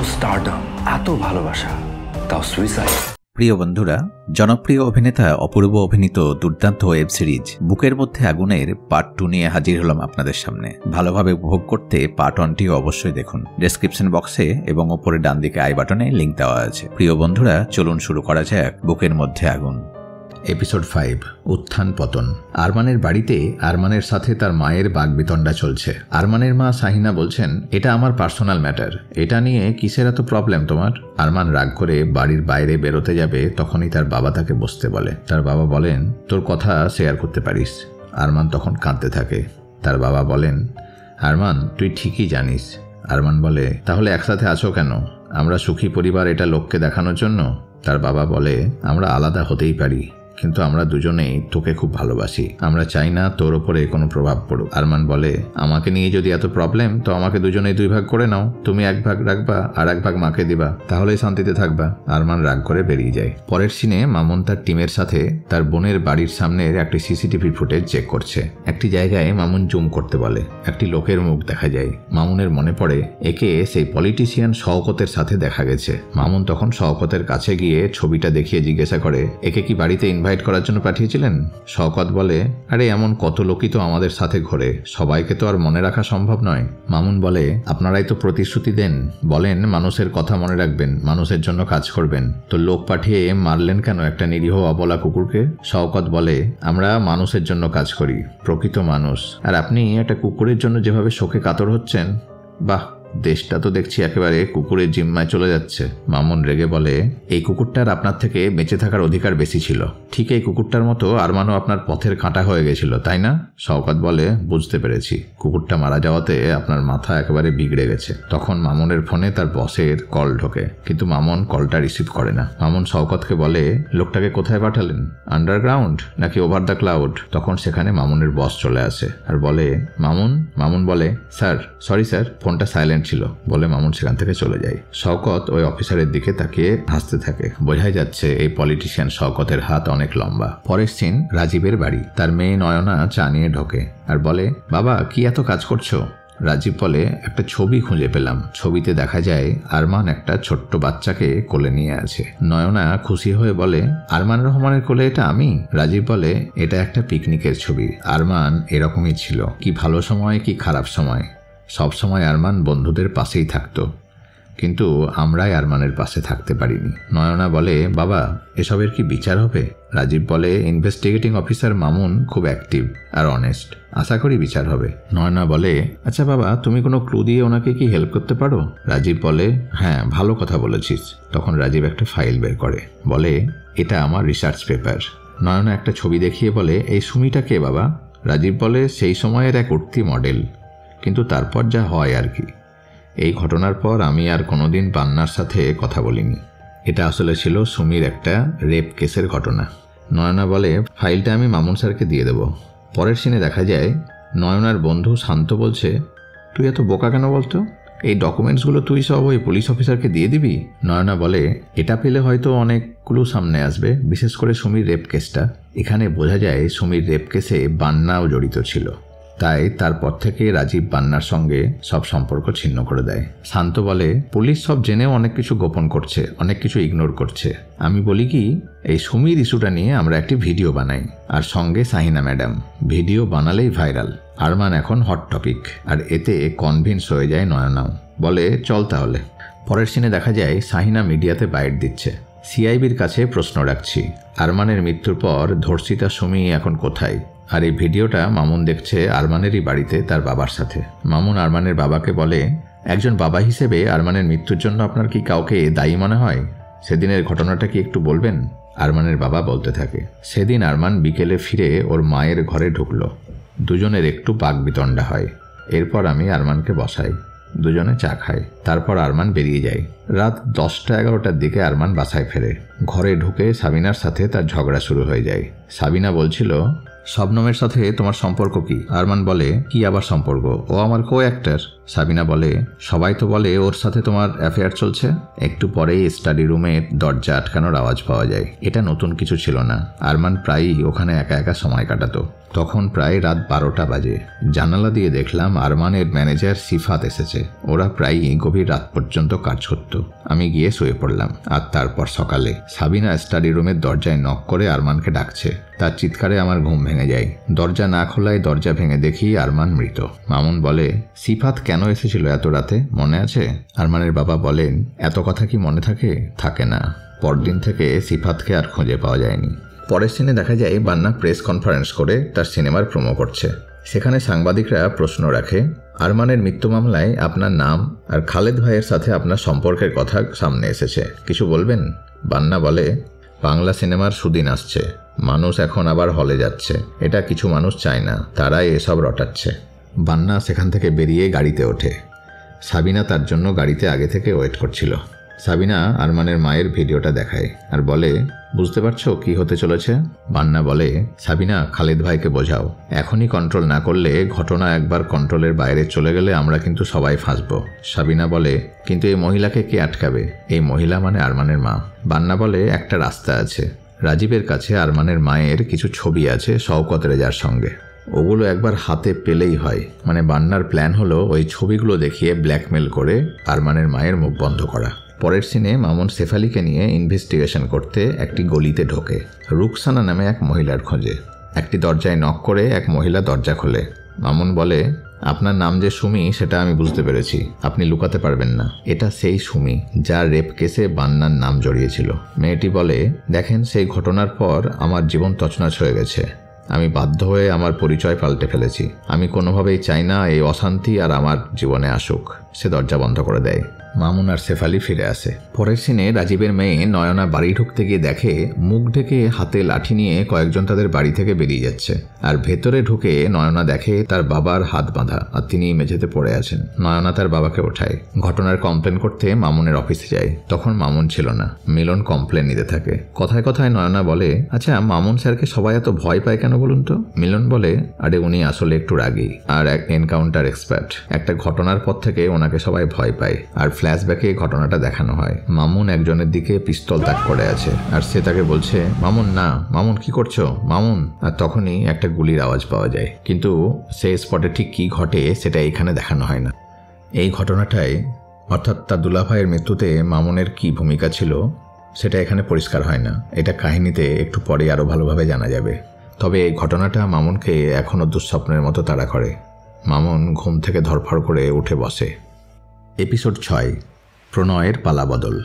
Stardom, এত ভালোবাসা, তাও সুইসাইড। প্রিয় বন্ধুরা, জনপ্রিয় অভিনেতা অপূর্ব অভিনীত দুর্দান্ত ওয়েব সিরিজ বুকের মধ্যে আগুনের পার্ট 2 নিয়ে হাজির হলাম আপনাদের সামনে। ভালোভাবে উপভোগ করতে পার্ট 1টিও অবশ্যই দেখুন। ডেসক্রিপশন বক্সে এবং ওপরে ডান দিকে আই বাটনে লিঙ্ক দেওয়া আছে। প্রিয় বন্ধুরা, চলুন শুরু করা যাক বুকের মধ্যে আগুন। এপিসোড 5, উত্থান পতন। আরমানের বাড়িতে আরমানের সাথে তার মায়ের বাগবিতণ্ডা চলছে। আরমানের মা শাহিনা বলছেন, এটা আমার পার্সোনাল ম্যাটার, এটা নিয়ে কিসের এত প্রবলেম তোমার? আরমান রাগ করে বাড়ির বাইরে বেরোতে যাবে, তখনই তার বাবা তাকে বসতে বলে। তার বাবা বলেন, তোর কথা শেয়ার করতে পারিস। আরমান তখন কাঁদতে থাকে। তার বাবা বলেন, আরমান তুই ঠিকই জানিস। আরমান বলে, তাহলে একসাথে আছো কেন? আমরা সুখী পরিবার, এটা লোককে দেখানোর জন্য? তার বাবা বলে, আমরা আলাদা হতেই পারি, কিন্তু আমরা দুজনেই তোকে খুব ভালোবাসি। আমরা চাই না তোর ওপরে কোনো প্রভাব পড়ুক। আরমান বলে, আমাকে নিয়ে যদি এত প্রবলেম, তো আমাকে দুজনেই 2 ভাগ করে নাও। তুমি 1 ভাগ রাখবা আর 1 ভাগ মাকে দিবা, তাহলেই শান্তিতে থাকবা। আরমান রাগ করে বেরিয়ে যায়। পরের সিনে মামুন তার টিমের সাথে তার বোনের বাড়ির সামনের একটি সিসিটিভি ফুটেজ চেক করছে। একটি জায়গায় মামুন জুম করতে বলে। একটি লোকের মুখ দেখা যায়। মামুনের মনে পড়ে একে সেই পলিটিশিয়ান শওকতের সাথে দেখা গেছে। মামুন তখন শওকতের কাছে গিয়ে ছবিটা দেখিয়ে জিজ্ঞাসা করে, একে কি বাড়িতে ইনভাইট করার জন্য পাঠিয়েছিলেন? শওকত বলে, আরে এমন কত লোকই তো আমাদের সাথে ঘোরে, সবাইকে তো আর মনে রাখা সম্ভব নয়। মামুন বলে, আপনারাই তো প্রতিশ্রুতি দেন, বলেন মানুষের কথা মনে রাখবেন, মানুষের জন্য কাজ করবেন, তো লোক পাঠিয়ে মারলেন কেন একটা নিরীহ অবলা কুকুরকে? শওকত বলে, আমরা মানুষের জন্য কাজ করি, প্রকৃত মানুষ, আর আপনি একটা কুকুরের জন্য যেভাবে শোকে কাতর হচ্ছেন, বাহ, দেশটা তো দেখছি একেবারে কুকুরের জিম্মায় চলে যাচ্ছে। মামুন রেগে বলে, এই কুকুরটার আপনার থেকে বেঁচে থাকার অধিকার বেশি ছিল। ঠিক এই কুকুরটার মতো আরমানও আপনার পথের কাঁটা হয়ে গেছিল, তাই না? শওকত বলে, বুঝতে পেরেছি, কুকুরটা মারা যাওয়াতে আপনার মাথা একেবারে বিগড়ে গেছে। তখন মামুনের ফোনে তার বসের কল ঢোকে, কিন্তু মামুন কলটা রিসিভ করে না। মামুন শওকতকে বলে, লোকটাকে কোথায় পাঠালেন, আন্ডারগ্রাউন্ড নাকি ওভার দ্য ক্লাউড? তখন সেখানে মামুনের বস চলে আসে আর বলে, মামুন বলে, স্যার, সরি স্যার, ফোনটা সাইলেন্ট ছিল, বলে মামুন সেখান থেকে চলে যায়। শওকত ওই অফিসারের দিকে তাকিয়ে হাসতে থাকে। বোঝাই যাচ্ছে এই পলিটিশিয়ান শওকতের হাত অনেক লম্বা। পরের সিন, রাজীবের বাড়ি। তার মেয়ে নয়না চা নিয়ে ঢোকে আর বলে, বাবা কি এত কাজ করছো? রাজীব বলে, একটা ছবি খুঁজে পেলাম। ছবিতে দেখা যায় আরমান একটা ছোট্ট বাচ্চাকে কোলে নিয়ে আছে। নয়না খুশি হয়ে বলে, আরমান রহমানের কোলে এটা আমি? রাজীব বলে, এটা একটা পিকনিকের ছবি। আরমান এরকমই ছিল, কি ভালো সময় কি খারাপ সময়, সব সময় আরমান বন্ধুদের পাশেই থাকতো, কিন্তু আমরাই আরমানের পাশে থাকতে পারিনি। নয়না বলে, বাবা এসবের কি বিচার হবে? রাজীব বলে, ইনভেস্টিগেটিং অফিসার মামুন খুব অ্যাক্টিভ আর অনেস্ট, আশা করি বিচার হবে। নয়না বলে, আচ্ছা বাবা, তুমি কোনো ক্লু দিয়ে ওনাকে কি হেল্প করতে পারো? রাজীব বলে, হ্যাঁ, ভালো কথা বলেছিস। তখন রাজীব একটা ফাইল বের করে, বলে, এটা আমার রিসার্চ পেপার। নয়না একটা ছবি দেখিয়ে বলে, এই সুমিটা কে বাবা? রাজীব বলে, সেই সময়ের এক উঠতি মডেল, কিন্তু তারপর যা হয় আর কি। এই ঘটনার পর আমি আর কোনোদিন পান্নার সাথে কথা বলিনি। এটা আসলে ছিল সুমির একটা রেপ কেসের ঘটনা। নয়না বলে, ফাইলটা আমি মামুন স্যারকে দিয়ে দেব। পরের সিনে দেখা যায় নয়নার বন্ধু শান্ত বলছে, তুই এত বোকা কেন বলতো? এই ডকুমেন্টসগুলো তুই সব ওই পুলিশ অফিসারকে দিয়ে দিবি? নয়না বলে, এটা পেলে হয়তো অনেক ক্লু সামনে আসবে, বিশেষ করে সুমির রেপ কেসটা। এখানে বোঝা যায় সুমির রেপ কেসে বান্নাও জড়িত ছিল, তাই তারপর থেকে রাজীব বান্নার সঙ্গে সব সম্পর্ক ছিন্ন করে দেয়। শান্ত বলে, পুলিশ সব জেনেও অনেক কিছু গোপন করছে, অনেক কিছু ইগনোর করছে। আমি বলি কি, এই সুমির ইস্যুটা নিয়ে আমরা একটি ভিডিও বানাই, আর সঙ্গে শাহিনা ম্যাডাম। ভিডিও বানালেই ভাইরাল। আরমান এখন হট টপিক, আর এতে কনভিন্স হয়ে যায় নয়নাও। বলে, চল তাহলে। পরের সিনে দেখা যায় শাহিনা মিডিয়াতে বাইট দিচ্ছে, সিআইবির কাছে প্রশ্ন রাখছি, আরমানের মৃত্যুর পর ধর্ষিতা সুমি এখন কোথায়? আর এই ভিডিওটা মামুন দেখছে আরমানেরই বাড়িতে তার বাবার সাথে। মামুন আরমানের বাবাকে বলে, একজন বাবা হিসেবে আরমানের মৃত্যুর জন্য আপনার কি কাউকে দায়ী মনে হয়? সেদিনের ঘটনাটা কি একটু বলবেন? আরমানের বাবা বলতে থাকে, সেদিন আরমান বিকেলে ফিরে ওর মায়ের ঘরে ঢুকলো। দুজনের একটু বাকবিতণ্ডা হয়। এরপর আমি আরমানকে বসাই, দুজনে চা খায়। তারপর আরমান বেরিয়ে যায়। রাত 10টা-11টার দিকে আরমান বাসায় ফেরে। ঘরে ঢুকে সাবিনার সাথে তার ঝগড়া শুরু হয়ে যায়। সাবিনা বলছিল, শবনমের সাথে তোমার সম্পর্ক কি? আরমান বলে, কি আবার সম্পর্ক, ও আমার কো অ্যাক্টর। সাবিনা বলে, সবাই তো বলে ওর সাথে তোমার অ্যাফেয়ার চলছে। একটু পরেই স্টাডি রুমে দরজা আটকানোর আওয়াজ পাওয়া যায়। এটা নতুন কিছু ছিল না, আরমান প্রায়ই ওখানে একা একা সময় কাটাতো। তখন প্রায় রাত 12টা বাজে। জানালা দিয়ে দেখলাম আরমানের ম্যানেজার সিফাত এসেছে। ওরা প্রায়ই গভীর রাত পর্যন্ত কাজ করত। আমি গিয়ে শুয়ে পড়লাম। আর তারপর সকালে সাবিনা স্টাডি রুমের দরজায় নক করে আরমানকে ডাকছে। তার চিৎকারে আমার ঘুম ভেঙে যায়। দরজা না খোলায় দরজা ভেঙে দেখি আরমান মৃত। মামুন বলে, সিফাত কেন এসেছিল এত রাতে, মনে আছে? আরমানের বাবা বলেন, এত কথা কি মনে থাকে? থাকে না। পরদিন থেকে সিফাতকে আর খুঁজে পাওয়া যায়নি। পরের সিনে দেখা যায় বান্না প্রেস কনফারেন্স করে তার সিনেমার প্রোমো করছে। সেখানে সাংবাদিকরা প্রশ্ন রাখে, আরমানের মৃত্যু মামলায় আপনার নাম আর খালেদ ভাইয়ের সাথে আপনার সম্পর্কের কথা সামনে এসেছে, কিছু বলবেন? বান্না বলে, বাংলা সিনেমার সুদিন আসছে, মানুষ এখন আবার হলে যাচ্ছে, এটা কিছু মানুষ চায় না, তারাই এসব রটাচ্ছে। বান্না সেখান থেকে বেরিয়ে গাড়িতে ওঠে। সাবিনা তার জন্য গাড়িতে আগে থেকে ওয়েট করছিল। সাবিনা আরমানের মায়ের ভিডিওটা দেখায় আর বলে, বুঝতে পারছো কি হতে চলেছে? বান্না বলে, সাবিনা, খালেদ ভাইকে বোঝাও, এখনই কন্ট্রোল না করলে ঘটনা একবার কন্ট্রোলের বাইরে চলে গেলে আমরা কিন্তু সবাই ফাঁসব। সাবিনা বলে, কিন্তু এই মহিলাকে কে আটকাবে? এই মহিলা মানে আরমানের মা। বান্না বলে, একটা রাস্তা আছে। রাজীবের কাছে আরমানের মায়ের কিছু ছবি আছে শওকত রেজার সঙ্গে, ওগুলো একবার হাতে পেলেই হয়। মানে বান্নার প্ল্যান হলো ওই ছবিগুলো দেখিয়ে ব্ল্যাকমেল করে আরমানের মায়ের মুখ বন্ধ করা। পরের সিনে মামুন শেফালিকে নিয়ে ইনভেস্টিগেশন করতে একটি গলিতে ঢোকে রুকসানা নামে এক মহিলার খোঁজে। একটি দরজায় নক করে এক মহিলা দরজা খোলে। মামুন বলে, আপনার নাম যে সুমি সেটা আমি বুঝতে পেরেছি, আপনি লুকাতে পারবেন না। এটা সেই সুমি যার রেপ কেসে বান্নার নাম জড়িয়েছিল। মেয়েটি বলে, দেখেন, সেই ঘটনার পর আমার জীবন তছনছ হয়ে গেছে। আমি বাধ্য হয়ে আমার পরিচয় পাল্টে ফেলেছি। আমি কোনোভাবেই চাই না এই অশান্তি আর আমার জীবনে আসুক। সে দরজা বন্ধ করে দেয়। মামুন আর শেফালি ফিরে আসে। পরের সিনে রাজীবের মেয়ে নয়না বাড়ি ঢুকতে গিয়ে দেখে মুখ ঢেকে হাতে লাঠি নিয়ে কয়েকজন তাদের বাড়ি থেকে বেরিয়ে যাচ্ছে। আর ভেতরে ঢুকে নয়না দেখে তার বাবার হাত বাঁধা আর তিনি মেঝেতে পড়ে আছেন। নয়না তার বাবাকে ওঠায়। ঘটনার কমপ্লেন করতে মামুনের অফিসে যায়। তখন মামুন ছিল না। মিলন কমপ্লেন নিতে থাকে। কথায় কথায় নয়না বলে, আচ্ছা, মামুন স্যারকে সবাই এত ভয় পায় কেন বলুন তো? মিলন বলে, আরে উনি আসলে একটু রাগী আর এক এনকাউন্টার এক্সপার্ট। একটা ঘটনার পর থেকে ওনাকে সবাই ভয় পায়। আর ফ্ল্যাশব্যাকে ঘটনাটা দেখানো হয়। মামুন একজনের দিকে পিস্তল তাক করে আছে আর সে তাকে বলছে, মামুন না, মামুন কি করছো, মামুন? আর তখনই একটা গুলির আওয়াজ পাওয়া যায়। কিন্তু সেই স্পটে ঠিক কি ঘটে সেটা এখানে দেখানো হয় না। এই ঘটনাটায়, অর্থাৎ তার দুলাভাইয়ের মৃত্যুতে মামুনের কি ভূমিকা ছিল সেটা এখানে পরিষ্কার হয় না। এটা কাহিনীতে একটু পরে আরও ভালোভাবে জানা যাবে। তবে এই ঘটনাটা মামুনকে এখনও দুঃস্বপ্নের মতো তাড়া করে। মামুন ঘুম থেকে ধরফর করে উঠে বসে। এপিসোড 6, প্রণয়ের পালাবদল।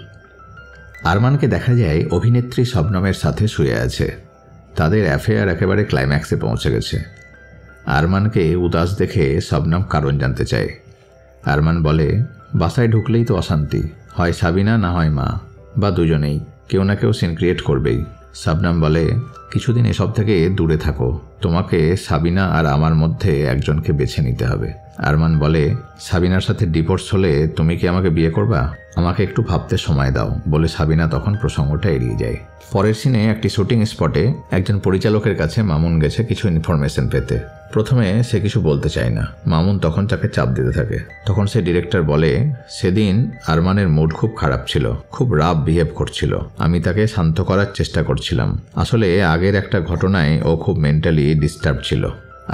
আরমানকে দেখা যায় অভিনেত্রী শবনমের সাথে শুয়ে আছে। তাদের অ্যাফেয়ার একেবারে ক্লাইম্যাক্সে পৌঁছে গেছে। আরমানকে উদাস দেখে শবনম কারণ জানতে চায়। আরমান বলে, বাসায় ঢুকলেই তো অশান্তি, হয় সাবিনা না হয় মা, বা দুজনেই, কেউ না কেউ সিন ক্রিয়েট করবেই। শবনম বলে, কিছুদিন এসব থেকে দূরে থাকো, তোমাকে সাবিনা আর আমার মধ্যে একজনকে বেছে নিতে হবে। আরমান বলে, সাবিনার সাথে ডিভোর্স হলে তুমি কি আমাকে বিয়ে করবা? আমাকে একটু ভাবতে সময় দাও, বলে সাবিনা তখন প্রসঙ্গটা এড়িয়ে যায়। পরের সিনে একটি শুটিং স্পটে একজন পরিচালকের কাছে মামুন গেছে কিছু ইনফরমেশন পেতে। প্রথমে সে কিছু বলতে চায় না। মামুন তখন তাকে চাপ দিতে থাকে। তখন সে ডিরেক্টর বলে, সেদিন আরমানের মুড খুব খারাপ ছিল, খুব রাফ বিহেভ করছিল। আমি তাকে শান্ত করার চেষ্টা করছিলাম। আসলে আগের একটা ঘটনায় ও খুব মেন্টালি ডিস্টার্ব ছিল।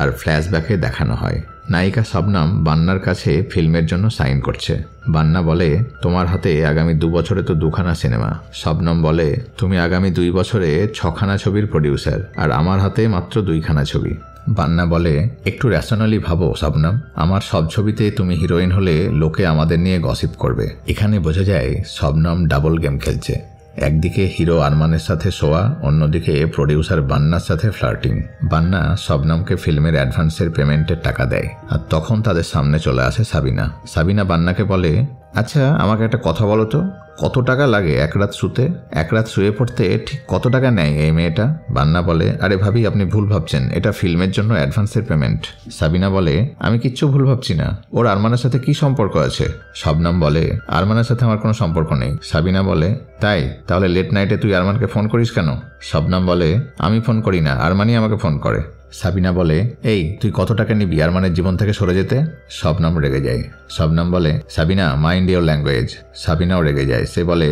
আর ফ্ল্যাশব্যাকে দেখানো হয় নায়িকা শবনম বান্নার কাছে ফিল্মের জন্য সাইন করছে। বান্না বলে, তোমার হাতে আগামী 2 বছরে তো 2খানা সিনেমা। শবনম বলে, তুমি আগামী 2 বছরে 6খানা ছবির প্রডিউসার আর আমার হাতে মাত্র 2খানা ছবি। বান্না বলে, একটু র্যাশনালি ভাবো শবনম, আমার সব ছবিতে তুমি হিরোইন হলে লোকে আমাদের নিয়ে গসিপ করবে। এখানে বোঝা যায় শবনম ডাবল গেম খেলছে। একদিকে হিরো আরমানের সাথে শোয়া, অন্যদিকে প্রডিউসার বান্নার সাথে ফ্লার্টিং। বান্না শবনমকে ফিল্মের অ্যাডভান্সের পেমেন্টের টাকা দেয়। আর তখন তাদের সামনে চলে আসে সাবিনা। সাবিনা বান্নাকে বলে, আচ্ছা, আমাকে একটা কথা বলো তো, কত টাকা লাগে এক রাত শুতে? এক রাত শুয়ে পড়তে ঠিক কত টাকা নেয় এই মেয়েটা? বান্না বলে, আরে ভাবি, আপনি ভুল ভাবছেন, এটা ফিল্মের জন্য অ্যাডভান্সের পেমেন্ট। সাবিনা বলে, আমি কিচ্ছু ভুল ভাবছি না, ওর আরমানের সাথে কি সম্পর্ক আছে? শবনম বলে, আরমানের সাথে আমার কোনো সম্পর্ক নেই। সাবিনা বলে, তাই? তাহলে লেট নাইটে তুই আরমানকে ফোন করিস কেন? শবনম বলে, আমি ফোন করি না, আরমানই আমাকে ফোন করে। সাবিনা বলে, এই তুই কত টাকা নিবি আরমানের জীবন থেকে সরে যেতে? শবনম রেগে যায়। শবনম বলে, সাবিনা, মাইন্ড ইওর ল্যাঙ্গুয়েজ। সাবিনাও রেগে যায়। সে বলে,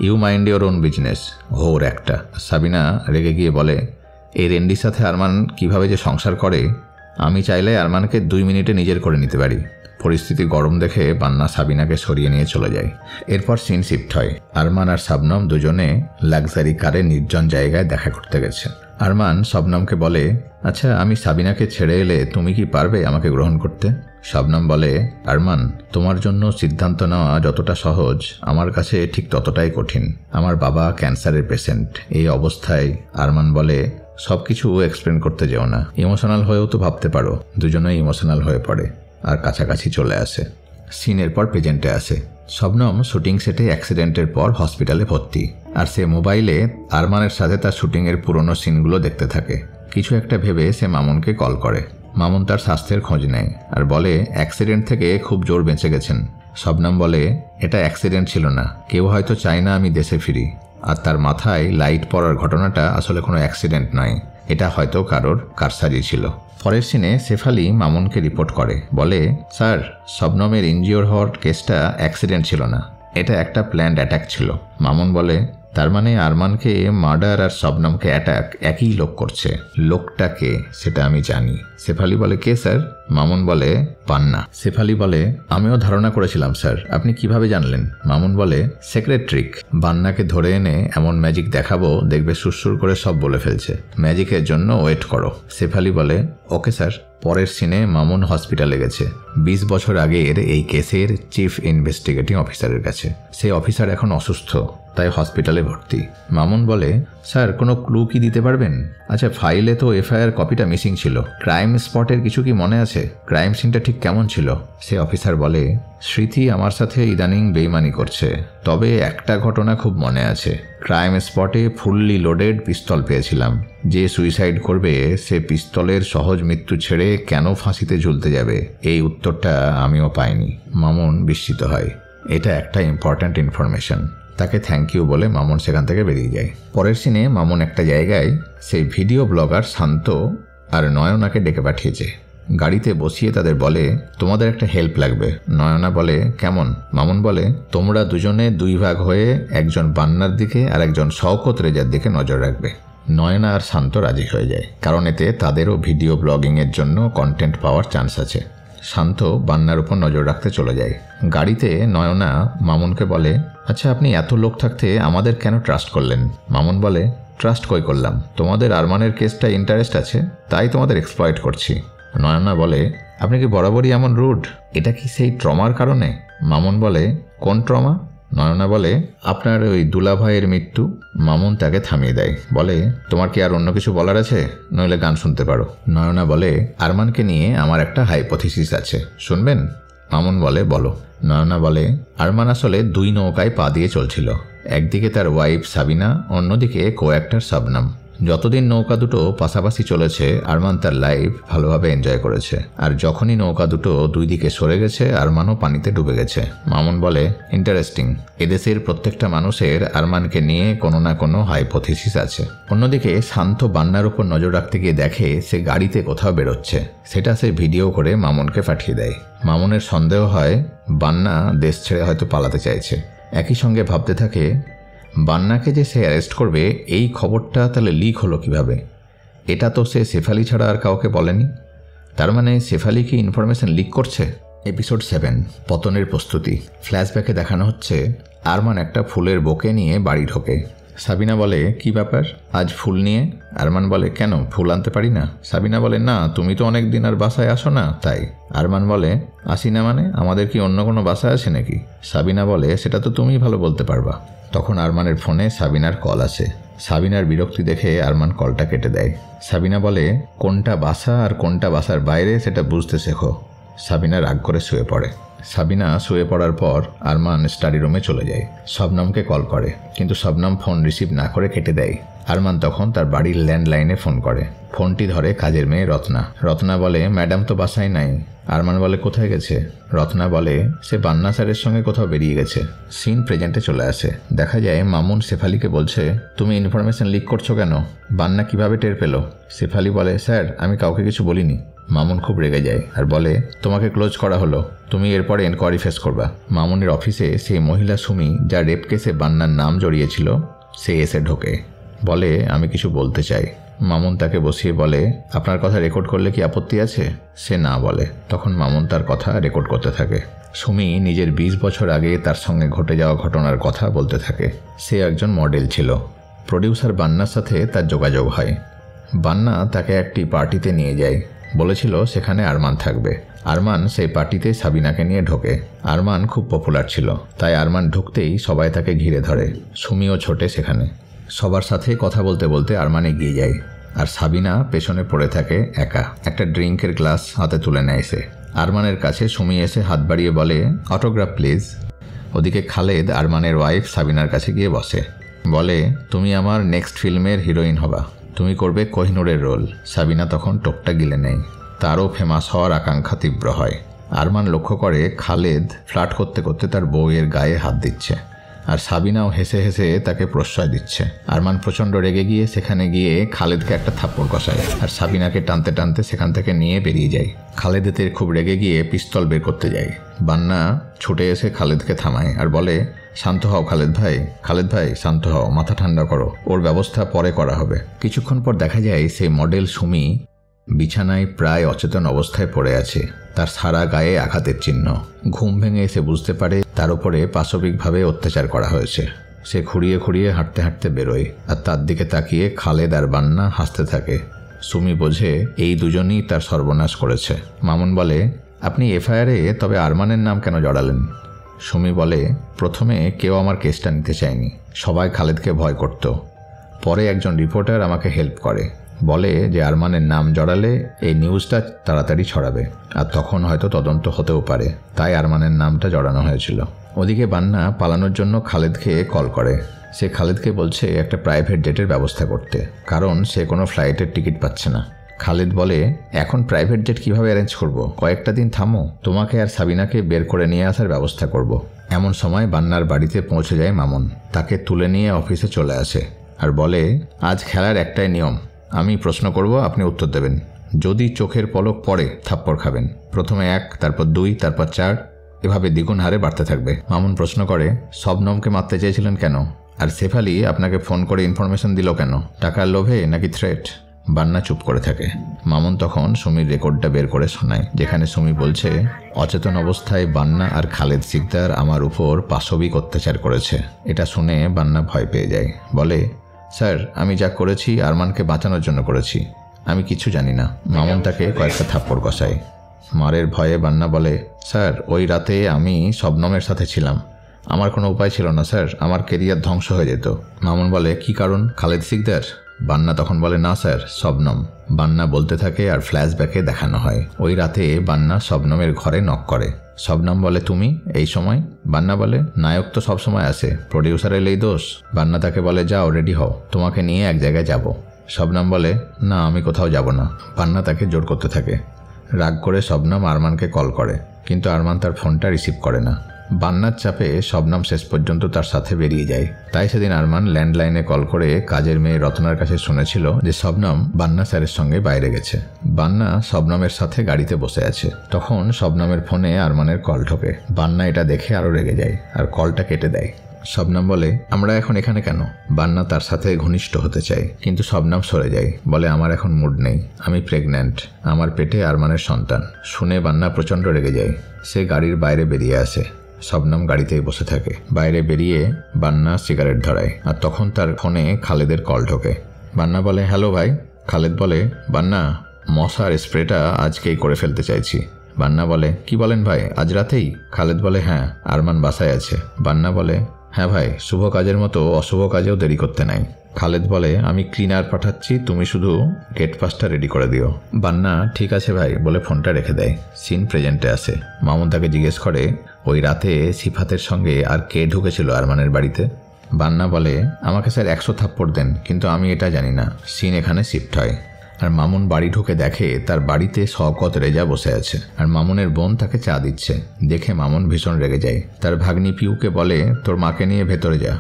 you mind your own business. ঘোর একটা। সাবিনা রেগে গিয়ে বলে, এই রেন্ডির সাথে আরমান কিভাবে যে সংসার করে, আমি চাইলে আরমানকে 2 মিনিটে নিজের করে নিতে পারি। পরিস্থিতি গরম দেখে বান্না সাবিনাকে সরিয়ে নিয়ে চলে যায়। এরপর সিন শিফট হয়। আরমান আর শবনম দুজনে লাক্সারি কারে নির্জন জায়গায় দেখা করতে গেছে। আরমান শবনমকে বলে, আচ্ছা আমি সাবিনাকে ছেড়ে এলে তুমি কি পারবে আমাকে গ্রহণ করতে? শবনম বলে, আরমান তোমার জন্য সিদ্ধান্ত নেওয়া যতটা সহজ আমার কাছে ঠিক ততটাই কঠিন। আমার বাবা ক্যান্সারের পেশেন্ট। এই অবস্থায় আরমান বলে, সবকিছু এক্সপ্লেন করতে যেও না, ইমোশনাল হয়েও তো ভাবতে পারো। দুজনেই ইমোশনাল হয়ে পড়ে আর কাছাকাছি চলে আসে। সিনের পর প্রেজেন্টে আসে। শবনম শুটিং সেটে অ্যাক্সিডেন্টের পর হসপিটালে ভর্তি, আর সে মোবাইলে আরমানের সাথে তার শুটিংয়ের পুরনো সিনগুলো দেখতে থাকে। কিছু একটা ভেবে সে মামুনকে কল করে। মামুন তার স্বাস্থ্যের খোঁজ নেয় আর বলে অ্যাক্সিডেন্ট থেকে খুব জোর বেঁচে গেছেন। শবনম বলে, এটা অ্যাক্সিডেন্ট ছিল না, কেউ হয়তো চায় না আমি দেশে ফিরি। আর তার মাথায় লাইট পড়ার ঘটনাটা আসলে কোনো অ্যাক্সিডেন্ট নয়, এটা হয়তো কারোর কারসাজি ছিল। পরের সিনে শেফালি মামুনকে রিপোর্ট করে, বলে, স্যার শবনমের ইনজিওর হওয়ার কেসটা অ্যাক্সিডেন্ট ছিল না, এটা একটা প্ল্যান্ড অ্যাটাক ছিল। মামুন বলে, তার মানে আরমানকে মার্ডার আর শবনমকে অ্যাটাক একই লোক করছে। লোকটা কে সেটা আমি জানি। শেফালি বলে, কে স্যার? মামুন বলে, পান্না। শেফালি বলে, আমিও ধারণা করেছিলাম স্যার, আপনি কিভাবে জানলেন? মামুন বলে, সিক্রেট ট্রিক, বান্নাকে ধরে এনে এমন ম্যাজিক দেখাবো দেখবে সুরসুর করে সব বলে ফেলছে, ম্যাজিকের জন্য ওয়েট করো। শেফালি বলে, ওকে স্যার। পরের সিনে মামুন হসপিটালে গেছে 20 বছর আগের এই কেসের চিফ ইনভেস্টিগেটিং অফিসারের কাছে। সেই অফিসার এখন অসুস্থ, তাই হসপিটালে ভর্তি। মামুন বলে, স্যার কোনো ক্লু কি দিতে পারবেন? আচ্ছা ফাইলে তো এফআইআর কপিটা মিসিং ছিল, ক্রাইম স্পটের কিছু কি মনে আছে? ক্রাইম সিনটা ঠিক কেমন ছিল? সে অফিসার বলে, স্মৃতি আমার সাথে ইদানিং বেইমানি করছে, তবে একটা ঘটনা খুব মনে আছে। ক্রাইম স্পটে ফুললি লোডেড পিস্তল পেয়েছিলাম। যে সুইসাইড করবে সে পিস্তলের সহজ মৃত্যু ছেড়ে কেন ফাঁসিতে ঝুলতে যাবে, এই উত্তরটা আমিও পাইনি। মামুন বিস্মিত হয়, এটা একটা ইম্পর্ট্যান্ট ইনফরমেশন। তাকে থ্যাংক ইউ বলে মামুন সেখান থেকে বেরিয়ে যায়। পরের সিনে মামুন একটা জায়গায় সেই ভিডিও ব্লগার শান্ত আর নয়নাকে ডেকে পাঠিয়েছে। গাড়িতে বসিয়ে তাদের বলে, তোমাদের একটা হেল্প লাগবে। নয়না বলে, কেমন? মামুন বলে, তোমরা দুজনে 2 ভাগ হয়ে একজন বান্নার দিকে আর একজন শওকত রেজার দিকে নজর রাখবে। নয়না আর শান্ত রাজি হয়ে যায়, কারণ এতে তাদেরও ভিডিও ব্লগিংয়ের জন্য কন্টেন্ট পাওয়ার চান্স আছে। শান্ত বান্নার উপর নজর রাখতে চলে যায়। গাড়িতে নয়না মামুনকে বলে, আচ্ছা আপনি এত লোক থাকতে আমাদের কেন ট্রাস্ট করলেন? মামুন বলে, ট্রাস্ট কই করলাম, তোমাদের আরমানের কেসটা ইন্টারেস্ট আছে তাই তোমাদের এক্সপ্লয়েট করছি। নয়না বলে, আপনি কি বরাবরই এমন রুড? এটা কি সেই ট্রমার কারণে? মামুন বলে, কোন ট্রমা? নয়না বলে, আপনার ওই দুলাভাইয়ের মৃত্যু। মামুন তাকে থামিয়ে দেয়, বলে, তোমার কি আর অন্য কিছু বলার আছে? নইলে গান শুনতে পারো। নয়না বলে, আরমানকে নিয়ে আমার একটা হাইপোথিসিস আছে, শুনবেন? মামুন বলে, বলো। নয়না বলে, আরমান আসলে 2 নৌকায় পা দিয়ে চলছিল। একদিকে তার ওয়াইফ সাবিনা, অন্যদিকে কো অ্যাক্টর শবনম। যতদিন নৌকা দুটো পাশাপাশি চলেছে আরমান তার লাইফ ভালোভাবে এনজয় করেছে, আর যখনই নৌকা দুটো 2 দিকে সরে গেছে আরমানও পানিতে ডুবে গেছে। মামুন বলে, ইন্টারেস্টিং, এদেশের প্রত্যেকটা মানুষের আরমানকে নিয়ে কোনো না কোনো হাইপোথিসিস আছে। অন্যদিকে শান্ত বান্নার উপর নজর রাখতে গিয়ে দেখে সে গাড়িতে কোথাও বেরোচ্ছে, সেটা সে ভিডিও করে মামুনকে পাঠিয়ে দেয়। মামুনের সন্দেহ হয় বান্না দেশ ছেড়ে হয়তো পালাতে চাইছে। একই সঙ্গে ভাবতে থাকে, বান্নাকে যে সে অ্যারেস্ট করবে এই খবরটা তাহলে লিক হলো কিভাবে? এটা তো সে শেফালি ছাড়া আর কাউকে বলেনি। তার মানে শেফালি কি ইনফরমেশন লিক করছে? এপিসোড 7, পতনের প্রস্তুতি। ফ্ল্যাশব্যাকে দেখানো হচ্ছে আরমান একটা ফুলের বোকে নিয়ে বাড়ি ঢোকে। সাবিনা বলে, কি ব্যাপার আজ ফুল নিয়ে? আরমান বলে, কেন ফুল আনতে পারি না? সাবিনা বলে, না তুমি তো অনেক দিন আর বাসায় আসো না তাই। আরমান বলে, আসি না মানে আমাদের কি অন্য কোনো বাসায় আছে নাকি? সাবিনা বলে, সেটা তো তুমিই ভালো বলতে পারবা। তখন আরমানের ফোনে সাবিনার কল আসে। সাবিনার বিরক্তি দেখে আরমান কলটা কেটে দেয়। সাবিনা বলে, কোনটা বাসা আর কোনটা বাসার বাইরে সেটা বুঝতে শেখো। সাবিনা রাগ করে শুয়ে পড়ে। সাবিনা শুয়ে পড়ার পর আরমান স্টাডি রুমে চলে যায়। শবনমকে কল করে, কিন্তু শবনম ফোন রিসিভ না করে কেটে দেয়। আরমান তখন তার বাড়ির ল্যান্ডলাইনে ফোন করে। ফোনটি ধরে কাজের মেয়ে রত্না। রত্না বলে, ম্যাডাম তো বাসায় নাই। আরমান বলে, কোথায় গেছে? রত্না বলে, সে বান্না স্যারের সঙ্গে কোথাও বেরিয়ে গেছে। সিন প্রেজেন্টে চলে আসে। দেখা যায় মামুন শেফালিকে বলছে, তুমি ইনফরমেশন লিক করছো কেন? বান্না কিভাবে টের পেল? শেফালি বলে, স্যার আমি কাউকে কিছু বলিনি। মামুন খুব রেগে যায় আর বলে, তোমাকে ক্লোজ করা হলো, তুমি এরপরে এনকোয়ারি ফেস করবা। মামুনের অফিসে সেই মহিলা সুমি যার রেপ কেসে বান্নার নাম জড়িয়েছিল সে এসে ঢোকে, বলে, আমি কিছু বলতে চাই। মামুন তাকে বসিয়ে বলে, আপনার কথা রেকর্ড করলে কি আপত্তি আছে? সে না বলে। তখন মামুন তার কথা রেকর্ড করতে থাকে। সুমি নিজের 20 বছর আগে তার সঙ্গে ঘটে যাওয়া ঘটনার কথা বলতে থাকে। সে একজন মডেল ছিল। প্রডিউসার বান্নার সাথে তার যোগাযোগ হয়। বান্না তাকে একটি পার্টিতে নিয়ে যায়। বলেছিল সেখানে আরমান থাকবে। আরমান সেই পার্টিতে সাবিনাকে নিয়ে ঢোকে। আরমান খুব পপুলার ছিল, তাই আরমান ঢুকতেই সবাই তাকে ঘিরে ধরে। সুমিও ছোটে সেখানে। সবার সাথে কথা বলতে বলতে আরমান এগিয়ে যায়, আর সাবিনা পেছনে পড়ে থাকে একা। একটা ড্রিঙ্কের গ্লাস হাতে তুলে নেয় সে। আরমানের কাছে সুমি এসে হাত বাড়িয়ে বলে, অটোগ্রাফ প্লিজ। ওদিকে খালেদ আরমানের ওয়াইফ সাবিনার কাছে গিয়ে বসে। বলে, তুমি আমার নেক্সট ফিল্মের হিরোইন হবা, তুমি করবে কোহিনূরের রোল। সাবিনা তখন টোকটা গিলে নেয়। তারও ফেমাস হওয়ার আকাঙ্ক্ষা তীব্র হয়। আরমান লক্ষ্য করে খালেদ ফ্লার্ট করতে করতে তার বউয়ের গায়ে হাত দিচ্ছে, আর সাবিনাও হেসে হেসে তাকে প্রশ্রয় দিচ্ছে। আরমান প্রচণ্ড রেগে গিয়ে সেখানে গিয়ে খালেদকে একটা থাপ্পড় কষায়, আর সাবিনাকে টানতে টানতে সেখান থেকে নিয়ে বেরিয়ে যায়। খালেদ এতে খুব রেগে গিয়ে পিস্তল বের করতে যায়। বান্না ছুটে এসে খালেদকে থামায় আর বলে, শান্ত হও খালেদ ভাই, খালেদ ভাই শান্ত হও, মাথা ঠান্ডা করো, ওর ব্যবস্থা পরে করা হবে। কিছুক্ষণ পর দেখা যায় সেই মডেল সুমি বিছানায় প্রায় অচেতন অবস্থায় পড়ে আছে। তার সারা গায়ে আঘাতের চিহ্ন। ঘুম ভেঙে এসে বুঝতে পারে তার উপরে পাশবিকভাবে অত্যাচার করা হয়েছে। সে খুঁড়িয়ে খুঁড়িয়ে হাঁটতে হাঁটতে বেরোয়, আর তার দিকে তাকিয়ে খালেদ আর বান্না হাসতে থাকে। সুমি বোঝে এই দুজনই তার সর্বনাশ করেছে। মামুন বলে, আপনি এফআইআরে তবে আরমানের নাম কেন জড়ালেন? সুমি বলে, প্রথমে কেউ আমার কেসটা নিতে চায়নি, সবাই খালেদকে ভয় করত। পরে একজন রিপোর্টার আমাকে হেল্প করে, বলে যে আরমানের নাম জড়ালে এই নিউজটা তাড়াতাড়ি ছড়াবে, আর তখন হয়তো তদন্ত হতেও পারে, তাই আরমানের নামটা জড়ানো হয়েছিল। ওদিকে বান্না পালানোর জন্য খালেদকে কল করে। সে খালেদকে বলছে একটা প্রাইভেট জেটের ব্যবস্থা করতে, কারণ সে কোনো ফ্লাইটের টিকিট পাচ্ছে না। খালেদ বলে, এখন প্রাইভেট জেট কিভাবে অ্যারেঞ্জ করব? কয়েকটা দিন থামো, তোমাকে আর সাবিনাকে বের করে নিয়ে আসার ব্যবস্থা করব। এমন সময় বান্নার বাড়িতে পৌঁছে যায় মামুন। তাকে তুলে নিয়ে অফিসে চলে আসে আর বলে, আজ খেলার একটাই নিয়ম, আমি প্রশ্ন করব, আপনি উত্তর দেবেন। যদি চোখের পলক পড়ে থাপ্পড় খাবেন। প্রথমে 1, তারপর 2, তারপর 4, এভাবে দ্বিগুণ হারে বাড়তে থাকবে। মামুন প্রশ্ন করে, শবনমকে মারতে চেয়েছিলেন কেন? আর শেফালি আপনাকে ফোন করে ইনফরমেশন দিল কেন? টাকার লোভে নাকি থ্রেট? বান্না চুপ করে থাকে। মামুন তখন সুমির রেকর্ডটা বের করে শোনায়, যেখানে সুমি বলছে, অচেতন অবস্থায় বান্না আর খালেদ সিকদার আমার উপর পাশবিক অত্যাচার করেছে। এটা শুনে বান্না ভয় পেয়ে যায়। বলে, স্যার, আমি যা করেছি আরমানকে বাঁচানোর জন্য করেছি, আমি কিছু জানি না। মামুন তাকে কয়েকটা থাপ্পড় কষায়। মারের ভয়ে বান্না বলে, স্যার, ওই রাতে আমি শবনমের সাথে ছিলাম, আমার কোনো উপায় ছিল না স্যার, আমার কেরিয়ার ধ্বংস হয়ে যেত। মামুন বলে, কি কারণ? খালেদ সিকদার? বান্না তখন বলে, না স্যার, শবনম। বান্না বলতে থাকে আর ফ্ল্যাশব্যাকে দেখানো হয় ওই রাতে বান্না শবনমের ঘরে নক করে। শবনম বলে, তুমি এই সময়? বান্না বলে, নায়ক তো সবসময় আসে, প্রডিউসার এলেই দোষ। বান্না তাকে বলে, যাও রেডি হও, তোমাকে নিয়ে এক জায়গায় যাব। শবনম বলে, না আমি কোথাও যাব না। বান্না তাকে জোর করতে থাকে। রাগ করে শবনম আরমানকে কল করে, কিন্তু আরমান তার ফোনটা রিসিভ করে না। বান্নার চাপে শবনম শেষ পর্যন্ত তার সাথে বেরিয়ে যায়। তাই সেদিন আরমান ল্যান্ডলাইনে কল করে কাজের মেয়ে রত্নার কাছে শুনেছিল যে শবনম বান্না স্যারের সঙ্গে বাইরে গেছে। বান্না শবনমের সাথে গাড়িতে বসে আছে। তখন শবনমের ফোনে আরমানের কল ঢোকে। বান্না এটা দেখে আরও রেগে যায় আর কলটা কেটে দেয়। শবনম বলে, আমরা এখন এখানে কেন? বান্না তার সাথে ঘনিষ্ঠ হতে চায়, কিন্তু শবনম সরে যায়, বলে, আমার এখন মুড নেই, আমি প্রেগন্যান্ট, আমার পেটে আরমানের সন্তান। শুনে বান্না প্রচণ্ড রেগে যায়। সে গাড়ির বাইরে বেরিয়ে আসে। শবনম গাড়িতেই বসে থাকে। বাইরে বেরিয়ে বান্না সিগারেট ধরায়, আর তখন তার ফোনে খালেদের কল ঢোকে। বান্না বলে, হ্যালো ভাই। খালেদ বলে, বান্না, মশার স্প্রেটা আজকেই করে ফেলতে চাইছি। বান্না বলে, কি বলেন ভাই, আজ রাতেই? খালেদ বলে, হ্যাঁ, আরমান বাসায় আছে। বান্না বলে, হ্যাঁ ভাই, শুভ কাজের মতো অশুভ কাজেও দেরি করতে নাই। খালেদ বলে, আমি ক্লিনার পাঠাচ্ছি, তুমি শুধু গেট পাসটা রেডি করে দিও। বান্না ঠিক আছে ভাই বলে ফোনটা রেখে দেয়। সিন প্রেজেন্টে আসে। মামুন তাকে জিজ্ঞেস করে, ওই রাতে সিফাতের সঙ্গে আর কে ঢুকেছিল আরমানের বাড়িতে? বান্না বলে, আমাকে স্যার 100 থাপ্পড় দেন, কিন্তু আমি এটা জানি না। সিন এখানে শিফট হয়, আর মামুন বাড়ি ঢুকে দেখে তার বাড়িতে শওকত রেজা বসে আছে, আর মামুনের বোন তাকে চা দিচ্ছে। দেখে মামুন ভীষণ রেগে যায়। তার ভাগ্নি পিউকে বলে, তোর মাকে নিয়ে ভেতরে যা।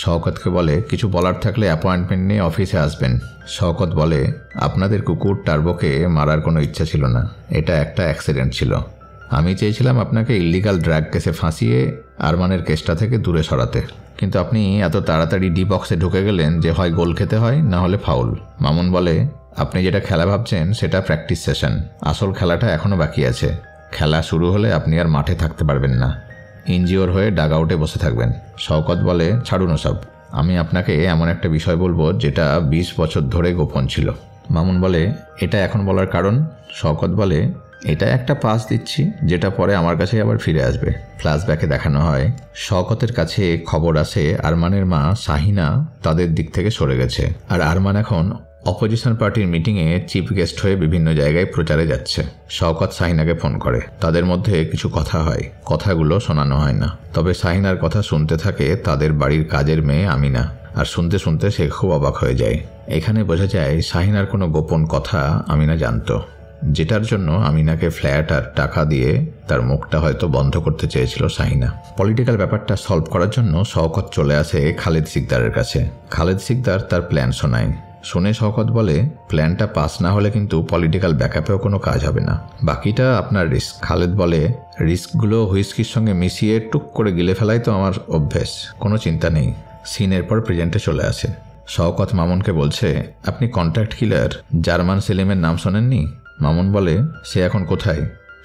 শওকতকে বলে, কিছু বলার থাকলে অ্যাপয়েন্টমেন্ট নিয়ে অফিসে আসবেন। শওকত বলে, আপনাদের কুকুর টার্বোকে মারার কোনো ইচ্ছা ছিল না, এটা একটা অ্যাক্সিডেন্ট ছিল। আমি চেয়েছিলাম আপনাকে ইল্লিগাল ড্রাগ কেসে ফাঁসিয়ে আরমানের কেসটা থেকে দূরে সরাতে। কিন্তু আপনি এত তাড়াতাড়ি ডি বক্সে ঢুকে গেলেন যে হয় গোল খেতে হয় না হলে ফাউল। মামুন বলে, আপনি যেটা খেলা ভাবছেন সেটা প্র্যাকটিস সেশন, আসল খেলাটা এখনও বাকি আছে। খেলা শুরু হলে আপনি আর মাঠে থাকতে পারবেন না, ইনজিওর হয়ে ডাগ আউটে বসে থাকবেন। শওকত বলে, ছাড়ুন ওসব, আমি আপনাকে এমন একটা বিষয় বলবো যেটা 20 বছর ধরে গোপন ছিল। মামুন বলে, এটা এখন বলার কারণ? শওকত বলে, এটা একটা পাস দিচ্ছি যেটা পরে আমার কাছে আবার ফিরে আসবে। ফ্ল্যাশব্যাকে দেখানো হয় শওকতের কাছে খবর আসে আরমানের মা শাহিনা তাদের দিক থেকে সরে গেছে, আর আরমান এখন অপোজিশন পার্টির মিটিংয়ে চিফ গেস্ট হয়ে বিভিন্ন জায়গায় প্রচারে যাচ্ছে। শওকত শাহিনাকে ফোন করে, তাদের মধ্যে কিছু কথা হয়, কথাগুলো শোনানো হয় না। তবে শাহিনার কথা শুনতে থাকে তাদের বাড়ির কাজের মেয়ে আমিনা, আর শুনতে শুনতে সে খুব অবাক হয়ে যায়। এখানে বোঝা যায় শাহিনার কোনো গোপন কথা আমিনা জানত, যেটার জন্য আমিনাকে ফ্ল্যাট আর টাকা দিয়ে তার মুখটা হয়তো বন্ধ করতে চেয়েছিল শাহিনা। পলিটিক্যাল ব্যাপারটা সলভ করার জন্য শওকত চলে আসে খালেদ সিকদারের কাছে। খালেদ সিকদার তার প্ল্যান শোনায়। শুনে শওকত বলে, প্ল্যানটা পাস না হলে কিন্তু পলিটিক্যাল ব্যাকআপেও কোনো কাজ হবে না, বাকিটা আপনার রিস্ক। খালেদ বলে, রিস্কগুলো হুইস্কির সঙ্গে মিশিয়ে টুক করে গিলে ফেলাই তো আমার অভ্যেস, কোনো চিন্তা নেই। সিনের পর প্রেজেন্টে চলে আসে। শওকত মামুনকে বলছে, আপনি কন্ট্রাক্ট কিলার জার্মান সেলিমের নাম শোনেননি? মামুন বলে, সে এখন কোথায়?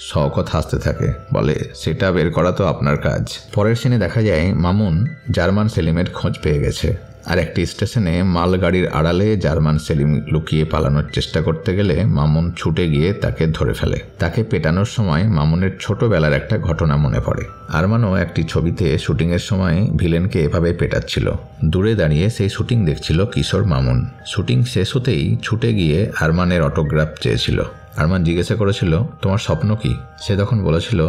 শওকত হাসতে থাকে, বলে, সেটা বের করা তো আপনার কাজ। পরের সিনে দেখা যায় মামুন জার্মান সেলিমের খোঁজ পেয়ে গেছে, আর একটি স্টেশনে মালগাড়ির আড়ালে জার্মান সেলিম লুকিয়ে পালানোর চেষ্টা করতে গেলে মামুন ছুটে গিয়ে তাকে ধরে ফেলে। তাকে পেটানোর সময় মামুনের ছোটবেলার একটা ঘটনা মনে পড়ে। আরমানও একটি ছবিতে শুটিংয়ের সময় ভিলেনকে এভাবে পেটাচ্ছিল। দূরে দাঁড়িয়ে সেই শুটিং দেখছিল কিশোর মামুন। শুটিং শেষ হতেই ছুটে গিয়ে আরমানের অটোগ্রাফ চেয়েছিল। আরমান জিজ্ঞাসা করেছিল, তোমার স্বপ্ন কি? সে তখন বলেছিল,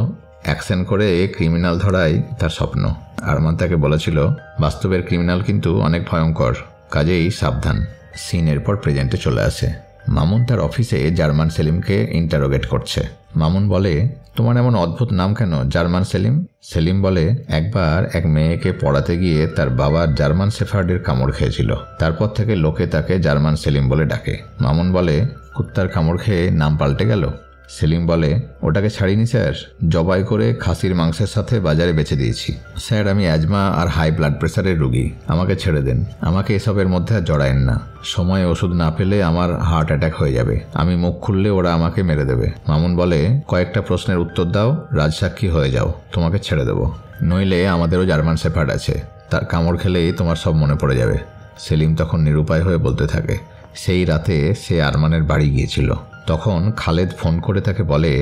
অ্যাকশন করে ক্রিমিনাল ধরাই তার স্বপ্ন। আরমান তাকে বলেছিল, বাস্তবের ক্রিমিনাল কিন্তু অনেক ভয়ঙ্কর, কাজেই সাবধান। সিনের পর প্রেজেন্টে চলে আসে। মামুন তার অফিসে জার্মান সেলিমকে ইন্টারোগেট করছে। মামুন বলে, তোমার এমন অদ্ভুত নাম কেন, জার্মান সেলিম? সেলিম বলে, একবার এক মেয়েকে পড়াতে গিয়ে তার বাবার জার্মান শেফার্ডের কামড় খেয়েছিল, তারপর থেকে লোকে তাকে জার্মান সেলিম বলে ডাকে। মামুন বলে, কুত্তার কামড় খেয়ে নাম পাল্টে গেল? সেলিম বলে, ওটাকে ছাড়িনি স্যার, জবাই করে খাসির মাংসের সাথে বাজারে বেচে দিয়েছি। স্যার, আমি অ্যাজমা আর হাই ব্লাড প্রেশারের রুগী, আমাকে ছেড়ে দেন, আমাকে এসবের মধ্যে আর জড়ায়েন না। সময়ে ওষুধ না পেলে আমার হার্ট অ্যাটাক হয়ে যাবে, আমি মুখ খুললে ওরা আমাকে মেরে দেবে। মামুন বলে, কয়েকটা প্রশ্নের উত্তর দাও, রাজসাক্ষী হয়ে যাও, তোমাকে ছেড়ে দেবো। নইলে আমাদেরও জার্মান শেফার্ড আছে, তার কামড় খেলেই তোমার সব মনে পড়ে যাবে। সেলিম তখন নিরুপায় হয়ে বলতে থাকে, সেই রাতে সে আরমানের বাড়ি গিয়েছিল। তখন খালেদ ফোন করে তাকে বলে,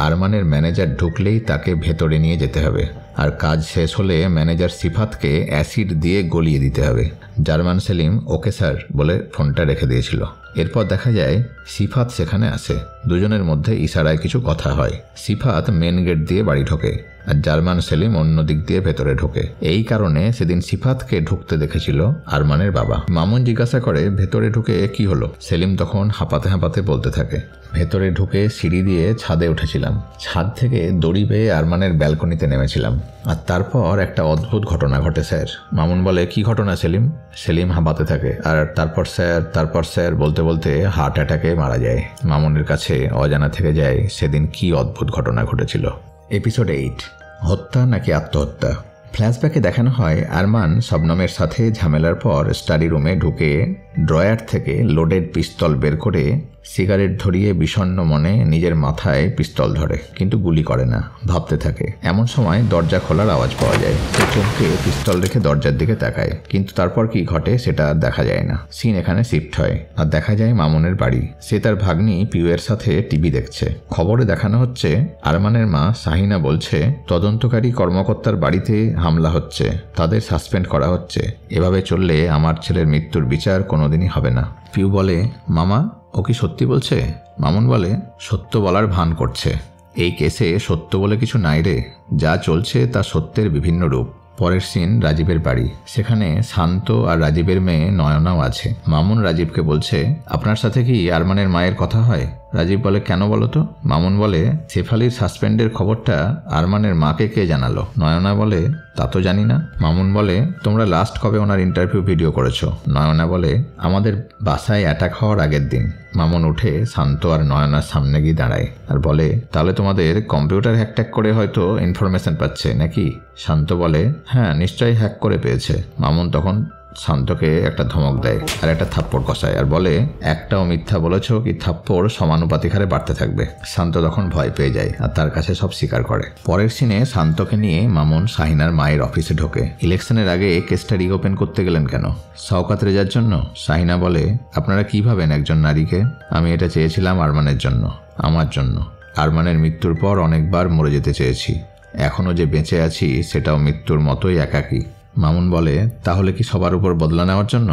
আরমানের ম্যানেজার ঢুকলেই তাকে ভেতরে নিয়ে যেতে হবে, আর কাজ শেষ হলে ম্যানেজার সিফাতকে অ্যাসিড দিয়ে গলিয়ে দিতে হবে। জার্মান সেলিম ওকে স্যার বলে ফোনটা রেখে দিয়েছিল। এরপর দেখা যায় সিফাত সেখানে আসে। দুজনের মধ্যে ইশারায় কিছু কথা হয়। সিফাত মেন গেট দিয়ে বাড়ি ঢোকে, আর জার্মান সেলিম অন্য দিক দিয়ে ভেতরে ঢোকে। এই কারণে সেদিন সিফাতকে ঢুকতে দেখেছিল আরমানের বাবা। মামুন জিজ্ঞাসা করে, ভেতরে ঢুকে কি হলো? সেলিম তখন হাঁপাতে হাঁপাতে বলতে থাকে, ভেতরে ঢুকে সিঁড়ি দিয়ে ছাদে উঠেছিলাম, ছাদ থেকে দড়ি বেয়ে আরমানের ব্যালকনিতে নেমেছিলাম, আর তারপর একটা অদ্ভুত ঘটনা ঘটে স্যার। মামুন বলে, কি ঘটনা সেলিম? সেলিম হাঁপাতে থাকে, আর তারপর স্যার বলতে বলতে হার্ট অ্যাটাকে মারা যায়। মামুনের কাছে অজানা থেকে যায় সেদিন কি অদ্ভুত ঘটনা ঘটেছিল। এপিসোড 8, হত্যা নাকি আত্মহত্যা। ফ্ল্যাশব্যাকে দেখানো হয় আরমান শবনমের সাথে ঝামেলার পর স্টাডি রুমে ঢুকে ড্রয়ার থেকে লোডেড পিস্তল বের করে সিগারেট ধরিয়ে বিষণ্ণ মনে নিজের মাথায় পিস্তল ধরে, কিন্তু গুলি করে না, ভাবতে থাকে। এমন সময় দরজা খোলার আওয়াজ পাওয়া যায়। সে চমকে পিস্তল রেখে দরজার দিকে তাকায়, কিন্তু তারপর কি ঘটে সেটা আর দেখা যায় না। সিন এখানে শিফট হয়, আর দেখা যায় মামুনের বাড়ি। সে তার ভাগ্নি পিউয়ের সাথে টিভি দেখছে। খবরে দেখানো হচ্ছে আরমানের মা শাহিনা বলছে, তদন্তকারী কর্মকর্তার বাড়িতে হামলা হচ্ছে, তাদের সাসপেন্ড করা হচ্ছে। এভাবে চললে আমার ছেলের মৃত্যুর বিচার কোনোদিনই হবে না। পিউ বলে, মামা ও কি সত্যি বলছে? মামুন বলে, সত্য বলার ভান করছে। এই কেসে সত্য বলে কিছু নাই রে, যা চলছে তা সত্যের বিভিন্ন রূপ। পরের সিন রাজীবের বাড়ি। সেখানে শান্ত আর রাজীবের মেয়ে নয়নাও আছে। মামুন রাজীবকে বলছে, আপনার সাথে কি আরমানের মায়ের কথা হয়? রাজীব বলে, কেন বলো তো? মামুন বলে, শেফালির সাসপেন্ডের খবরটা আরমানের মাকে কে জানালো? নয়না বলে, তা তো জানি না। মামুন বলে, তোমরা লাস্ট কবে ওনার ইন্টারভিউ ভিডিও করেছো? নয়না বলে, আমাদের বাসায় অ্যাটাক হওয়ার আগের দিন। মামুন উঠে শান্ত আর নয়নার সামনে গিয়ে দাঁড়ায় আর বলে, তাহলে তোমাদের কম্পিউটার হ্যাক করে হয়তো ইনফরমেশন পাচ্ছে নাকি? শান্ত বলে, হ্যাঁ নিশ্চয়ই হ্যাক করে পেয়েছে। মামুন তখন শান্তকে একটা ধমক দেয় আর একটা থাপ্পড় কষায় আর বলে, একটাও মিথ্যা বলেছ কি থাপ্পড় সমানুপাতিক হারে বাড়তে থাকবে। শান্ত তখন ভয় পেয়ে যায় আর তার কাছে সব স্বীকার করে। পরের সিনে শান্তকে নিয়ে মামুন শাহিনার মায়ের অফিসে ঢোকে। ইলেকশনের আগে কেসটা রিওপেন করতে গেলেন কেন? শওকত রেজার জন্য। শাহিনা বলে, আপনারা কি ভাবেন একজন নারীকে? আমি এটা চেয়েছিলাম আরমানের জন্য, আমার জন্য। আরমানের মৃত্যুর পর অনেকবার মরে যেতে চেয়েছি, এখনও যে বেঁচে আছি সেটাও মৃত্যুর মতোই একাকী। মামুন বলে, তাহলে কি সবার উপর বদলা নেওয়ার জন্য?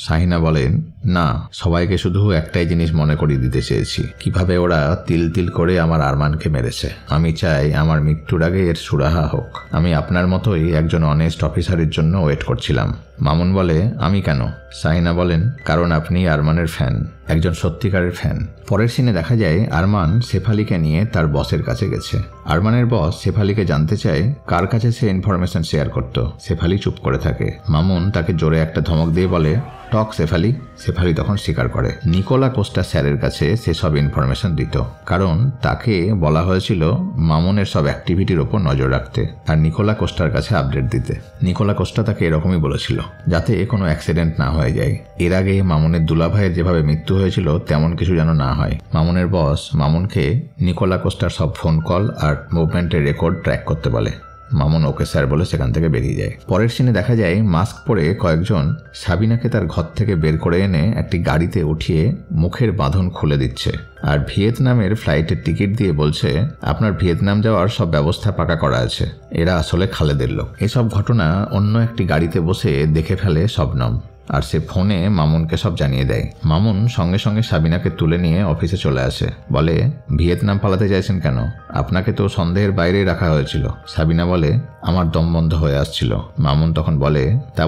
শাহিনা বলেন, না, সবাইকে শুধু একটাই জিনিস মনে করিয়ে দিতে চেয়েছি, কিভাবে ওরা তিল তিল করে আমার আরমানকে মেরেছে। আমি চাই আমার মৃত্যুর আগে এর সুরাহা হোক। আমি আপনার মতোই একজন অনেস্ট অফিসারের জন্য ওয়েট করছিলাম। মামুন বলে, আমি কেন? শাহিনা বলেন, কারণ আপনি আরমানের ফ্যান, একজন সত্যিকারের ফ্যান। পরের সিনে দেখা যায় আরমান শেফালিকে নিয়ে তার বসের কাছে গেছে। আরমানের বস শেফালিকে জানতে চায় কার কাছে সে ইনফরমেশন শেয়ার করত। শেফালি চুপ করে থাকে। মামুন তাকে জোরে একটা ধমক দিয়ে বলে, টক শেফালি। শেফালি তখন স্বীকার করে নিকোলা কোস্টা স্যারের কাছে সে সব ইনফরমেশন দিত, কারণ তাকে বলা হয়েছিল মামুনের সব অ্যাক্টিভিটির ওপর নজর রাখতে আর নিকোলা কোস্টার কাছে আপডেট দিতে। নিকোলা কোস্টা তাকে এরকমই বলেছিল, যাতে কোনো অ্যাক্সিডেন্ট না হয়ে যায়। এর আগে মামুনের দুলাভাইয়ের যেভাবে মৃত্যু হয়েছিল তেমন কিছু যেন না হয়। মামুনের বস মামুনকে নিকোলা কোস্টার সব ফোন কল আর মুভমেন্টের রেকর্ড ট্র্যাক করতে বলে। মামুন ওকে স্যার বলে সেখান থেকে বেরিয়ে যায়। পরের সিনে দেখা যায় মাস্ক পরে কয়েকজন সাবিনাকে তার ঘর থেকে বের করে এনে একটি গাড়িতে উঠিয়ে মুখের বাঁধন খুলে দিচ্ছে আর ভিয়েতনামের ফ্লাইটের টিকিট দিয়ে বলছে, আপনার ভিয়েতনাম যাওয়ার সব ব্যবস্থা পাকা করা আছে। এরা আসলে খালেদের লোক। এসব ঘটনা অন্য একটি গাড়িতে বসে দেখে ফেলে শবনম আর সে ফোনে মামুনকে সব জানিয়ে দেয়। মামুন সঙ্গে সঙ্গে সাবিনাকে তুলে নিয়ে অফিসে চলে আসে। বলে, ভিয়েতনাম পালাতে চাইছেন কেন? আপনাকে তো সন্দেহের বাইরেই রাখা হয়েছিল। সাবিনা বলে, আমার দম বন্ধ হয়ে আসছিল। মামুন তখন বলে, তা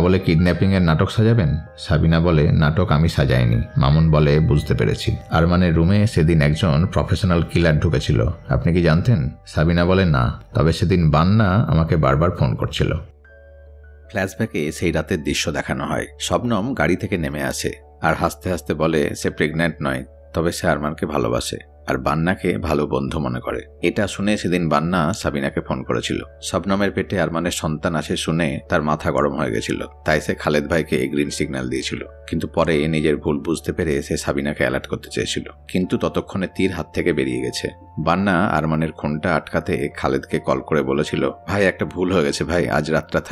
বলে কিডন্যাপিং এর নাটক সাজাবেন? সাবিনা বলে, নাটক আমি সাজাইনি। মামুন বলে, বুঝতে পেরেছি। আরমানের রুমে সেদিন একজন প্রফেশনাল কিলার ঢুকেছিল, আপনি কি জানতেন? সাবিনা বলে, না, তবে সেদিন বান্না আমাকে বারবার ফোন করছিল। ফ্ল্যাশব্যাকে সেই রাতের দৃশ্য দেখানো হয়। শবনম গাড়ি থেকে নেমে আসে আর হাসতে হাসতে বলে সে প্রেগন্যান্ট নয়, তবে সে আরমানকে ভালোবাসে আর বান্নাকে ভালো বন্ধু মনে করে। এটা শুনে সেদিন বান্না সাবিনাকে ফোন করেছিল। শবনমের পেটে আরমানের সন্তান আসে শুনে তার মাথা গরম হয়ে গেছিল, তাই সে খালেদ ভাইকে গ্রিন সিগন্যাল দিয়েছিল। কিন্তু পরে নিজের ভুল বুঝতে পেরে সে সাবিনাকে অ্যালার্ট করতে চেয়েছিল, কিন্তু ততক্ষণে তীর হাত থেকে বেরিয়ে গেছে। বান্না আরমানের খুনটা আটকাতে খালেদকে কল করে বলেছিল, ভাই একটা ভুল হয়ে গেছে ভাই, আজ রাতটা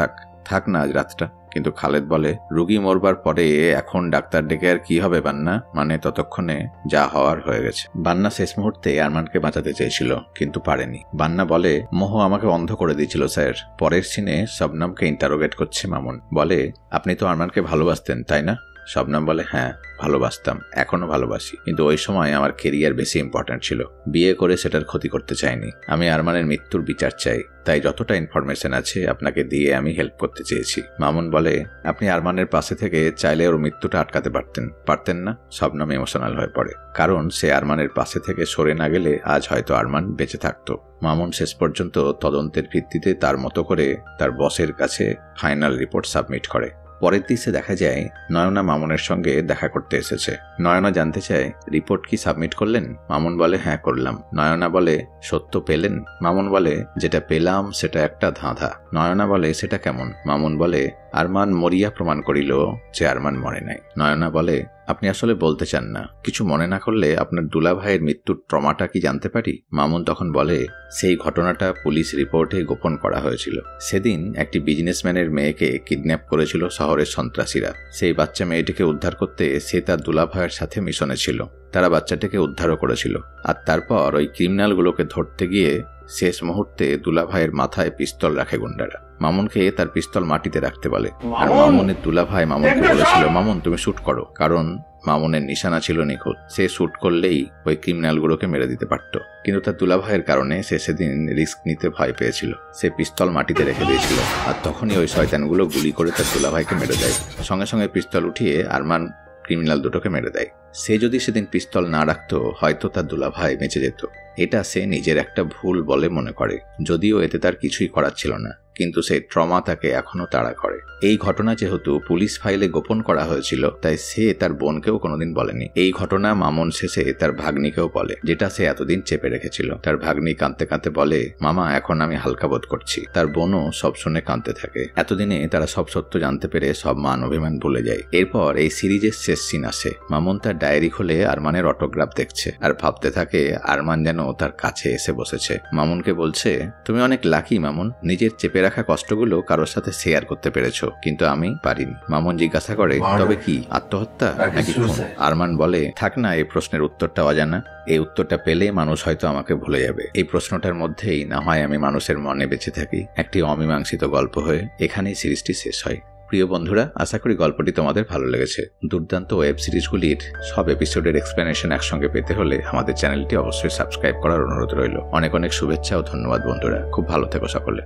থাক না আজ রাতটা। কিন্তু খালেদ বলে, রুগী মরবার পরে এখন ডাক্তার ডেকে আর কি হবে বান্না, মানে ততক্ষণে যা হওয়ার হয়ে গেছে। বান্না শেষ মুহূর্তে আরমানকে বাঁচাতে চেয়েছিল কিন্তু পারেনি। বান্না বলে, মোহ আমাকে অন্ধ করে দিয়েছিল স্যার। পরের সিনে শবনমকে ইন্টারোগেট করছে মামুন। বলে, আপনি তো আরমানকে ভালোবাসতেন তাই না? শবনম বলে, হ্যাঁ ভালোবাসতাম, এখনো ভালোবাসি, কিন্তু ওই সময় আমার কেরিয়ার বেশি ইম্পর্টেন্ট ছিল। বিয়ে করে সেটার ক্ষতি করতে চাইনি। আমি আরমানের মৃত্যুর বিচার চাই, তাই যতটা ইনফরমেশন আছে আপনাকে দিয়ে আমি হেল্প করতে চেয়েছি। মামুন বলে, আপনি আরমানের পাশে থেকে চাইলে ওর মৃত্যুটা আটকাতে পারতেন না? শবনম ইমোশনাল হয়ে পড়ে, কারণ সে আরমানের পাশে থেকে সরে না গেলে আজ হয়তো আরমান বেঁচে থাকতো। মামুন শেষ পর্যন্ত তদন্তের ভিত্তিতে তার মতো করে তার বসের কাছে ফাইনাল রিপোর্ট সাবমিট করে। পরের দিকে দেখা যায় নয়না মামুনের সঙ্গে দেখা করতে এসেছে। নয়না জানতে চায়, রিপোর্ট কি সাবমিট করলেন? মামুন বলে, হ্যাঁ করলাম। নয়না বলে, সত্য পেলেন? মামুন বলে, যেটা পেলাম সেটা একটা ধাঁধা। নয়না বলে, সেটা কেমন? মামুন বলে, আরমান মরিয়া প্রমাণ করিল যে আরমান মরে নাই। নয়না বলে, আপনি আসলে বলতে চান না? কিছু মনে না করলে আপনার দুলাভাইয়ের মৃত্যুর ট্রমাটা কি জানতে পারি? মামুন তখন বলে, সেই ঘটনাটা পুলিশ রিপোর্টে গোপন করা হয়েছিল। সেদিন একটি বিজনেসম্যানের মেয়েকে কিডন্যাপ করেছিল শহরের সন্ত্রাসীরা। সেই বাচ্চা মেয়েটিকে উদ্ধার করতে সে তার দুলাভাইয়ের সাথে মিশনে ছিল। তারা বাচ্চাটিকে উদ্ধারও করেছিল, আর তারপর ওই ক্রিমিনালগুলোকে ধরতে গিয়ে শেষ মুহূর্তে দুলাভাইয়ের মাথায় পিস্তল রাখে গুন্ডারা। মামুনকে তার পিস্তল মাটিতে রাখতে বলে, আর মামুনের দুলাভাই মামুনকে বলেছিল, মামুন তুমি শুট করো, কারণ মামুনের নিশানা ছিল নিখুঁত। সে শুট করলেই ওই ক্রিমিনালগুলোকে মেরে দিতে পারত, কিন্তু তার দুলাভাইয়ের কারণে সে সেদিন রিস্ক নিতে ভয় পেয়েছিল। সে পিস্তল মাটিতে রেখে দিয়েছিল, আর তখনই ওই শয়তানগুলো গুলি করে তার দুলাভাইকে মেরে দেয়। সঙ্গে সঙ্গে পিস্তল উঠিয়ে আরমান ক্রিমিনাল দুটোকে মেরে দেয়। সে যদি সেদিন পিস্তল না রাখতো হয়তো তার দুলাভাই বেঁচে যেত। এটা সে নিজের একটা ভুল বলে মনে করে, যদিও এতে তার কিছুই করার ছিল না, কিন্তু সেই ট্রমা তাকে এখনো তাড়া করে। এই ঘটনা যেহেতু পুলিশ ফাইলে গোপন করা হয়েছিল, তাই সে তার বোনকেও কোনোদিন বলেনি। এই ঘটনা মামুন শেষে তার ভাগ্নিকেও বলে, যেটা সে এতদিন চেপে রেখেছিল। তার ভাগ্নি কাঁদতে কাঁদতে বলে, মামা এখন আমি হালকা বোধ করছি। তার বোনও সব শুনে কাঁদতে থাকে। এতদিনে তারা সব সত্য জানতে পেরে সব মান অভিমান ভুলে যায়। এরপর এই সিরিজের শেষ সিন আসে। মামুন তার ডায়েরি খুলে আরমানের অটোগ্রাফ দেখছে আর ভাবতে থাকে আরমান যেন তার কাছে এসে বসেছে। মামুনকে বলছে, তুমি অনেক লাকি মামুন, নিজের চেপে রাখা কষ্টগুলো কারোর সাথে শেয়ার করতে পেরেছো, কিন্তু আমি পারিনি। মামুন জিজ্ঞাসা করে, তবে কি আত্মহত্যা নাকি খুন? আরমান বলে, থাক না, এই প্রশ্নের উত্তরটা অজানা। এই উত্তরটা পেলে মানুষ হয়তো আমাকে ভুলে যাবে। এই প্রশ্নটার মধ্যেই না হয় আমি মানুষের মনে বেঁচে থাকি, একটি অমীমাংসিত গল্প হয়ে। এখানেই সিরিজটি শেষ হয়। প্রিয় বন্ধুরা, আশা করি গল্পটি তোমাদের ভালো লেগেছে। দুর্দান্ত ওয়েব সিরিজগুলির সব এপিসোডের এক্সপ্লেনেশন একসঙ্গে পেতে হলে আমাদের চ্যানেলটি অবশ্যই সাবস্ক্রাইব করার অনুরোধ রইল। অনেক অনেক শুভেচ্ছা ও ধন্যবাদ বন্ধুরা। খুব ভালো থেকো সকলে।